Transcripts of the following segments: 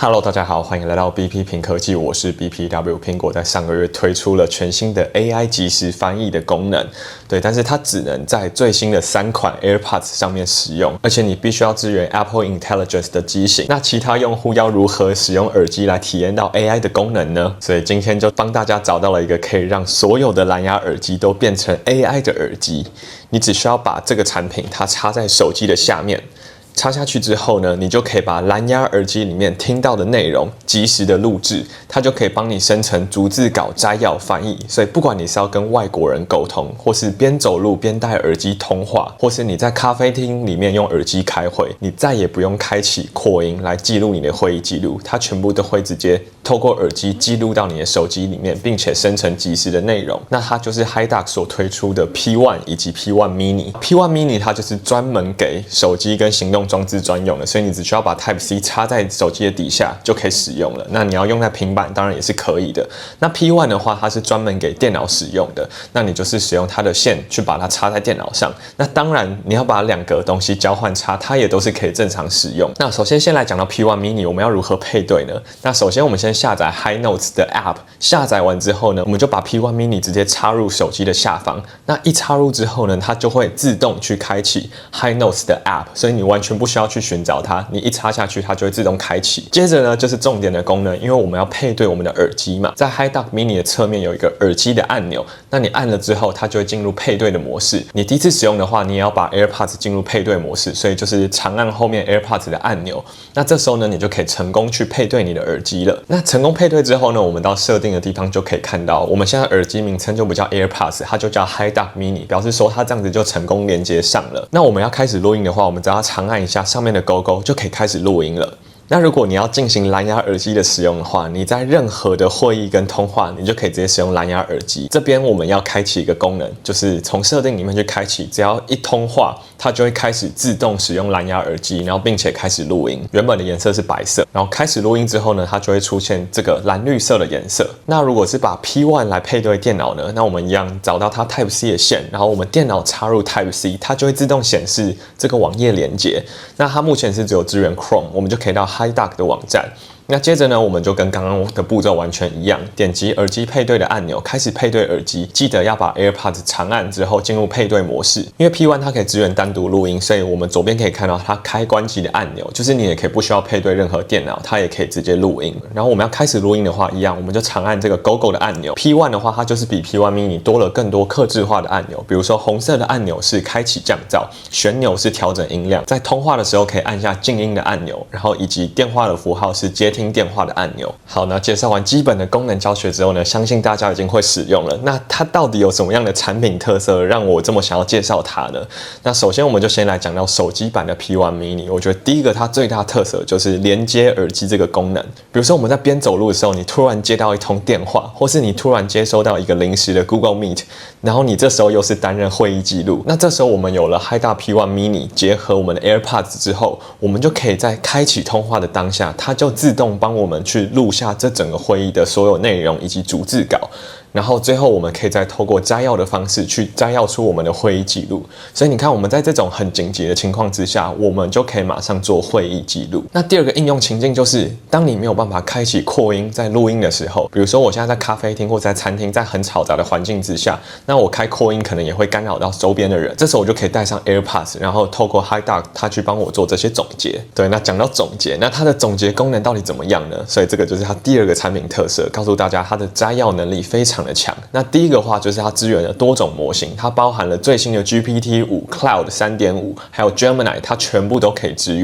Hello， 大家好，欢迎来到 BP 评科技，我是 BPW。苹果在上个月推出了全新的 AI 即时翻译的功能，对，但是它只能在最新的3款 AirPods 上面使用，而且你必须要支援 Apple Intelligence 的机型。那其他用户要如何使用耳机来体验到 AI 的功能呢？所以今天就帮大家找到了一个可以让所有的蓝牙耳机都变成 AI 的耳机。你只需要把这个产品它插在手机的下面。插下去之后呢，你就可以把蓝牙耳机里面听到的内容即时的录制，它就可以帮你生成逐字稿、摘要、翻译。所以不管你是要跟外国人沟通，或是边走路边戴耳机通话，或是你在咖啡厅里面用耳机开会，你再也不用开启扩音来记录你的会议记录，它全部都会直接透过耳机记录到你的手机里面，并且生成即时的内容。那它就是 HiDuck 所推出的 P1 以及 P1 Mini。P1 Mini 它就是专门给手机跟行动装置专用的，所以你只需要把 Type-C 插在手机的底下就可以使用了。那你要用在平板，当然也是可以的。那 P1 的话，它是专门给电脑使用的，那你就是使用它的线去把它插在电脑上。那当然，你要把2个东西交换插，它也都是可以正常使用。那首先先来讲到 P1 Mini， 我们要如何配对呢？那首先我们先下载 HiNotes 的 App， 下载完之后呢，我们就把 P1 Mini 直接插入手机的下方。那一插入之后呢，它就会自动去开启 HiNotes 的 App， 所以你完全不需要去寻找它，你一插下去，它就会自动开启。接着呢，就是重点的功能，因为我们要配对我们的耳机嘛，在 HiDuck Mini 的侧面有一个耳机的按钮，那你按了之后，它就会进入配对的模式。你第一次使用的话，你也要把 AirPods 进入配对模式，所以就是长按后面 AirPods 的按钮。那这时候呢，你就可以成功去配对你的耳机了。那成功配对之后呢，我们到设定的地方就可以看到，我们现在耳机名称就不叫 AirPods， 它就叫 HiDuck Mini， 表示说它这样子就成功连接上了。那我们要开始录音的话，我们只要长按一下上面的勾勾，就可以开始录音了。那如果你要进行蓝牙耳机的使用的话，你在任何的会议跟通话，你就可以直接使用蓝牙耳机。这边我们要开启一个功能，就是从设定里面去开启，只要一通话，它就会开始自动使用蓝牙耳机，然后并且开始录音。原本的颜色是白色，然后开始录音之后呢，它就会出现这个蓝绿色的颜色。那如果是把 P1 来配对电脑呢，那我们一样找到它 Type-C 的线，然后我们电脑插入 Type-C， 它就会自动显示这个网页连接。那它目前是只有支援 Chrome， 我们就可以到HiDuck 的网站。那接着呢，我们就跟刚刚的步骤完全一样，点击耳机配对的按钮，开始配对耳机。记得要把 AirPods 长按之后进入配对模式，因为 P1 它可以支援单独录音，所以我们左边可以看到它开关机的按钮，就是你也可以不需要配对任何电脑，它也可以直接录音。然后我们要开始录音的话，一样我们就长按这个勾勾的按钮。P1 的话，它就是比 P1 Mini 多了更多客制化的按钮，比如说红色的按钮是开启降噪，旋钮是调整音量，在通话的时候可以按下静音的按钮，然后以及电话的符号是接听电话的按钮。好，那介绍完基本的功能教学之后呢，相信大家已经会使用了。那它到底有什么样的产品特色，让我这么想要介绍它呢？那首先我们就先来讲到手机版的 P1 Mini。我觉得第一个它最大的特色就是连接耳机这个功能。比如说我们在边走路的时候，你突然接到一通电话，或是你突然接收到一个临时的 Google Meet， 然后你这时候又是担任会议记录，那这时候我们有了 HiDuck P1 Mini 结合我们的 AirPods 之后，我们就可以在开启通话的当下，它就自动帮我们去录下这整个会议的所有内容以及逐字稿。然后最后我们可以再透过摘要的方式去摘要出我们的会议记录。所以你看，我们在这种很紧急的情况之下，我们就可以马上做会议记录。那第二个应用情境就是，当你没有办法开启扩音在录音的时候，比如说我现在在咖啡厅或在餐厅，在很嘈杂的环境之下，那我开扩音可能也会干扰到周边的人。这时候我就可以带上 AirPods， 然后透过 HiDuck 它去帮我做这些总结。对，那讲到总结，那它的总结功能到底怎么样呢？所以这个就是它第二个产品特色，告诉大家它的摘要能力非常的强。那第一个话就是它支援了多种模型，它包含了最新的 GPT-5、Cloud 3.5， 还有 Gemini， 它全部都可以支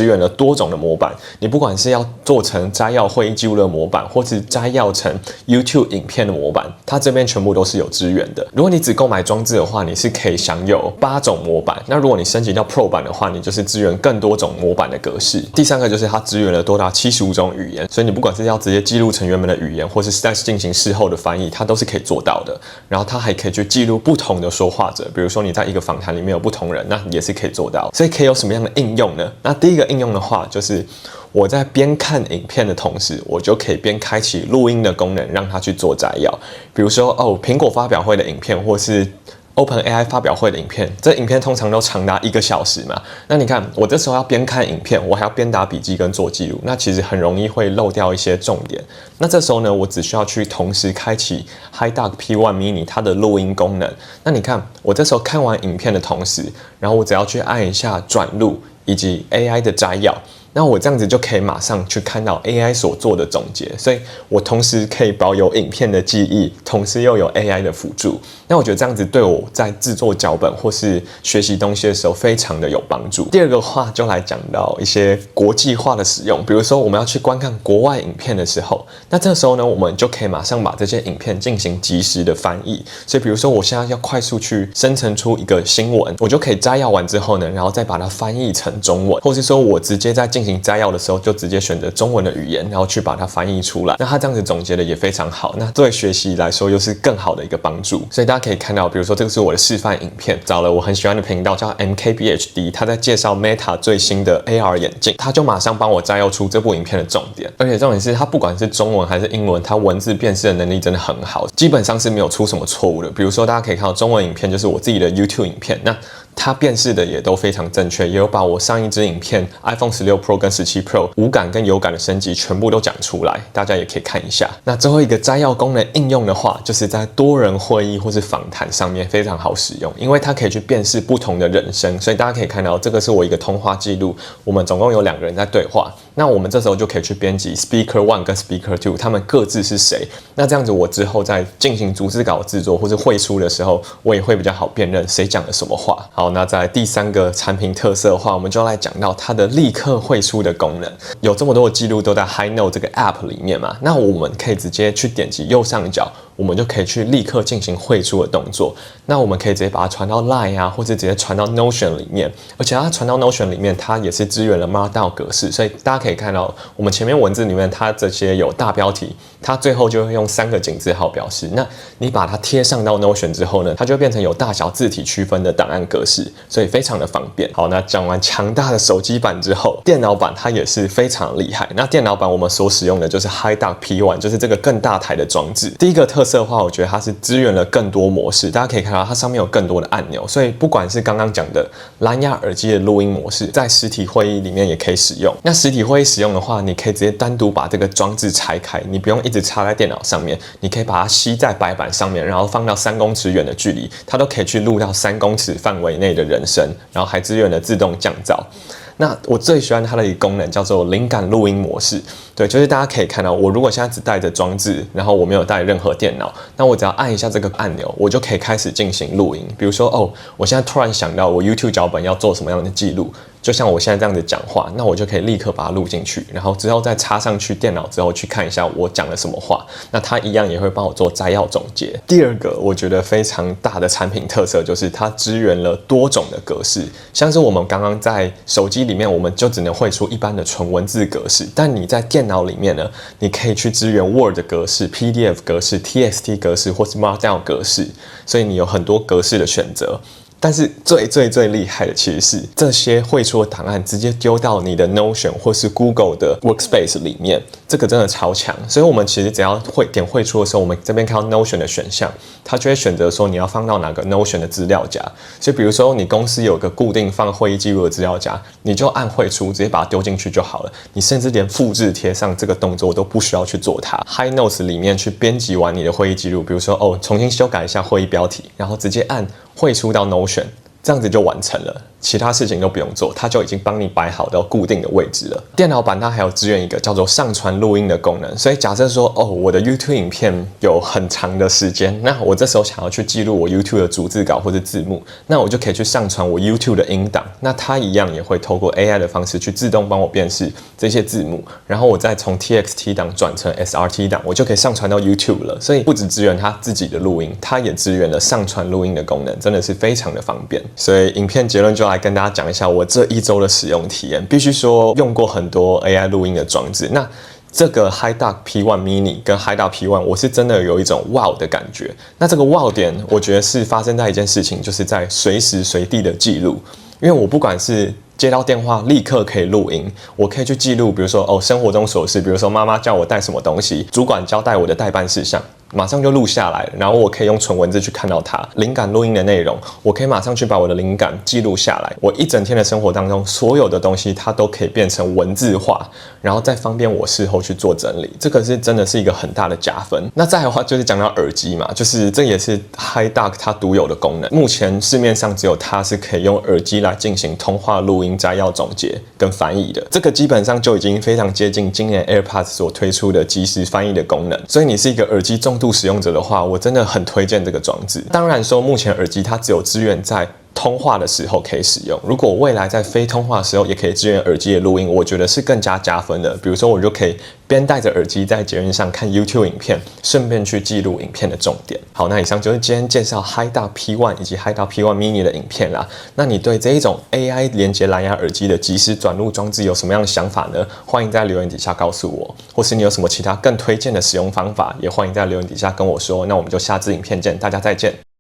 援了多种的模板。你不管是要做成摘要会议记录的模板，或是摘要成 YouTube 影片的模板，它这边全部都是有支援的。如果你只购买装置的话，你是可以享有8种模板。那如果你升级到 Pro 版的话，你就是支援更多种模板的格式。第三个就是它支援了多达75种语言，所以你不管是要直接记录成原本的语言，或是再进行事后的翻译，它都是可以做到的。然后它还可以去记录不同的说话者，比如说你在一个访谈里面有不同人，那也是可以做到。所以可以有什么样的应用呢？那第一个应用的话，就是我在边看影片的同时，我就可以边开启录音的功能，让它去做摘要。比如说苹果发表会的影片，或是 OpenAI 发表会的影片，这影片通常都长达1个小时嘛。那你看，我这时候要边看影片，我还要边打笔记跟做记录，那其实很容易会漏掉一些重点。那这时候呢，我只需要去同时开启 HiDoc P1 Mini 它的录音功能。那你看，我这时候看完影片的同时，然后我只要去按一下转录以及 AI 的摘要。那我这样子就可以马上去看到 AI 所做的总结，所以我同时可以保有影片的记忆，同时又有 AI 的辅助。那我觉得这样子对我在制作脚本或是学习东西的时候非常的有帮助。第二个话就来讲到一些国际化的使用，比如说我们要去观看国外影片的时候，那这时候呢，我们就可以马上把这些影片进行即时的翻译。所以比如说我现在要快速去生成出一个新闻，我就可以摘要完之后呢，然后再把它翻译成中文，或是说我直接在进行摘要的时候就直接选择中文的语言，然后去把它翻译出来。那它这样子总结的也非常好，那对学习来说又是更好的一个帮助。所以大家可以看到，比如说这个是我的示范影片，找了我很喜欢的频道叫 MKBHD， 他在介绍 Meta 最新的 AR 眼镜，他就马上帮我摘要出这部影片的重点。而且重点是，它不管是中文还是英文，它文字辨识的能力真的很好，基本上是没有出什么错误的。比如说大家可以看到中文影片就是我自己的 YouTube 影片，那它辨识的也都非常正确，也有把我上一支影片 iPhone 16 Pro 跟17 Pro 无感跟有感的升级全部都讲出来，大家也可以看一下。那最后一个摘要功能应用的话，就是在多人会议或是访谈上面非常好使用，因为它可以去辨识不同的人声，所以大家可以看到这个是我一个通话记录，我们总共有2个人在对话。那我们这时候就可以去编辑 Speaker 1跟 Speaker 2，他们各自是谁。那这样子我之后在进行逐字稿制作或是汇出的时候，我也会比较好辨认谁讲了什么话。好，那在第3个产品特色的话，我们就来讲到它的立刻汇出的功能。有这么多的记录都在 HiNote 这个 App 里面嘛，那我们可以直接去点击右上角，我们就可以去立刻进行汇出的动作。那我们可以直接把它传到 Line 啊，或者直接传到 Notion 里面。而且它传到 Notion 里面，它也是支援了 Markdown 格式，所以大家可以看到，我们前面文字里面它这些有大标题，它最后就会用3个井字号表示。那你把它贴上到 Notion 之后呢，它就变成有大小字体区分的档案格式，所以非常的方便。好，那讲完强大的手机版之后，电脑版它也是非常厉害。那电脑版我们所使用的就是 HiDoc P1，就是这个更大台的装置。第一个特色的话，我觉得它是支援了更多模式，大家可以看到它上面有更多的按钮，所以不管是刚刚讲的蓝牙耳机的录音模式，在实体会议里面也可以使用。那实体会议使用的话，你可以直接单独把这个装置拆开，你不用一直插在电脑上面，你可以把它吸在白板上面，然后放到3公尺远的距离，它都可以去录到3公尺范围内的人声，然后还支援了自动降噪。那我最喜欢它的一个功能叫做灵感录音模式，对，就是大家可以看到，我如果现在只带着装置，然后我没有带任何电脑，那我只要按一下这个按钮，我就可以开始进行录音。比如说，我现在突然想到我 YouTube 脚本要做什么样的记录，就像我现在这样子讲话，那我就可以立刻把它录进去，然后之后再插上去电脑之后去看一下我讲了什么话，那它一样也会帮我做摘要总结。第二个我觉得非常大的产品特色就是它支援了多种的格式，像是我们刚刚在手机里面我们就只能汇出一般的纯文字格式，但你在电脑里面呢，你可以去支援 Word 格式、PDF 格式、TXT 格式或是 Markdown 格式，所以你有很多格式的选择。但是最厉害的其实是这些汇出的档案直接丢到你的 Notion 或是 Google 的 Workspace 里面，这个真的超强。所以我们其实只要点汇出的时候，我们这边看到 Notion 的选项，它就会选择说你要放到哪个 Notion 的资料夹。所以比如说你公司有个固定放会议记录的资料夹，你就按汇出，直接把它丢进去就好了。你甚至连复制贴上这个动作都不需要去做它。HiNotes 里面去编辑完你的会议记录，比如说重新修改一下会议标题，然后直接按汇出到 Notion， 这样子就完成了。其他事情都不用做，它就已经帮你摆好到固定的位置了。电脑版它还有支援一个叫做上传录音的功能，所以假设说我的 YouTube 影片有很长的时间，那我这时候想要去记录我 YouTube 的逐字稿或者字幕，那我就可以去上传我 YouTube 的音档，那它一样也会透过 AI 的方式去自动帮我辨识这些字幕，然后我再从 TXT 档转成 SRT 档，我就可以上传到 YouTube 了。所以不只支援它自己的录音，它也支援了上传录音的功能，真的是非常的方便。所以影片结论就来跟大家讲一下我这1周的使用体验。必须说用过很多 AI 录音的装置，那这个 HiDoc P1 Mini 跟 HiDoc P1 我是真的有一种 wow 的感觉。那这个 wow 点我觉得是发生在一件事情，就是在随时随地的记录。因为我不管是接到电话立刻可以录音，我可以去记录，比如说生活中琐事，比如说妈妈叫我带什么东西，主管交代我的代办事项，马上就录下来了，然后我可以用纯文字去看到它。灵感录音的内容，我可以马上去把我的灵感记录下来。我一整天的生活当中，所有的东西它都可以变成文字化，然后再方便我事后去做整理。这个是真的是一个很大的加分。那再来的话就是讲到耳机嘛，就是这也是 HiDuck 它独有的功能。目前市面上只有它是可以用耳机来进行通话录音、摘要总结跟翻译的。这个基本上就已经非常接近今年 AirPods 所推出的即时翻译的功能。所以你是一个耳机重度使用者的话，我真的很推荐这个装置。当然说，目前耳机它只有支援在通话的时候可以使用，如果未来在非通话的时候也可以支援耳机的录音，我觉得是更加加分的。比如说，我就可以边戴着耳机在捷运上看 YouTube 影片，顺便去记录影片的重点。好，那以上就是今天介绍 HiDuck P1 以及 HiDuck P1 Mini 的影片啦。那你对这一种 AI 连接蓝牙耳机的即时转录装置有什么样的想法呢？欢迎在留言底下告诉我，或是你有什么其他更推荐的使用方法，也欢迎在留言底下跟我说。那我们就下支影片见，大家再见。